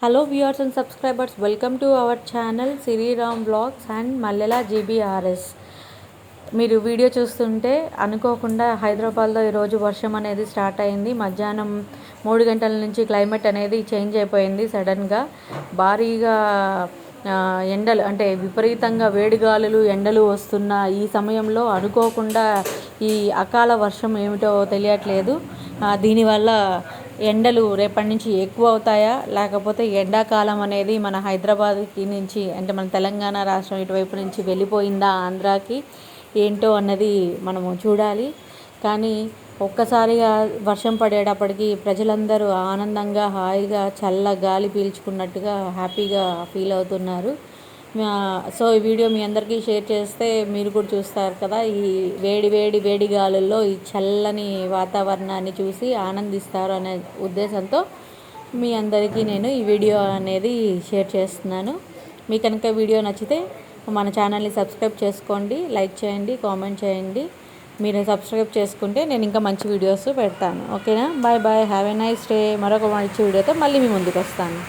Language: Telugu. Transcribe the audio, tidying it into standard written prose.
Hello viewers and subscribers, welcome to our channel Siri Ram Vlogs and Mallela GBRS. మీరు వీడియో చూస్తుంటే అనుకోకుండా హైదరాబాద్లో ఈరోజు వర్షం అనేది స్టార్ట్ అయింది. మధ్యాహ్నం 3 గంటల నుంచి క్లైమేట్ అనేది చేంజ్ అయిపోయింది. సడన్గా భారీగా ఎండలు అంటే విపరీతంగా వేడిగాలులు ఎండలు వస్తున్న ఈ సమయంలో అనుకోకుండా ఈ అకాల వర్షం ఏమిటో తెలియట్లేదు. దీనివల్ల ఎండలు రేపటి నుంచి ఎక్కువ అవుతాయా, లేకపోతే ఎండాకాలం అనేది మన హైదరాబాద్కి నుంచి అంటే మన తెలంగాణ రాష్ట్రం ఇటువైపు నుంచి వెళ్ళిపోయిందా ఆంధ్రాకి, ఏంటో అన్నది మనము చూడాలి. కానీ ఒక్కసారిగా వర్షం పడేటప్పటికి ప్రజలందరూ ఆనందంగా హాయిగా చల్ల గాలి పీల్చుకున్నట్టుగా హ్యాపీగా ఫీల్ అవుతున్నారు. సో ఈ వీడియో మీ అందరికీ షేర్ చేస్తే మీరు కూడా చూస్తారు కదా. ఈ వేడి గాలుల్లో ఈ చల్లని వాతావరణాన్ని చూసి ఆనందిస్తారు అనే ఉద్దేశంతో మీ అందరికీ నేను ఈ వీడియో అనేది షేర్ చేస్తున్నాను. మీకు కనుక వీడియో నచ్చితే మన ఛానల్ని సబ్స్క్రైబ్ చేసుకోండి, లైక్ చేయండి, కామెంట్ చేయండి. మీరు సబ్స్క్రైబ్ చేసుకుంటే నేను ఇంకా మంచి వీడియోస్ పెడతాను. ఓకేనా? Bye bye, have a nice day. మరొక మంచి వీడియోతో మళ్ళీ మీ ముందుకు వస్తాను.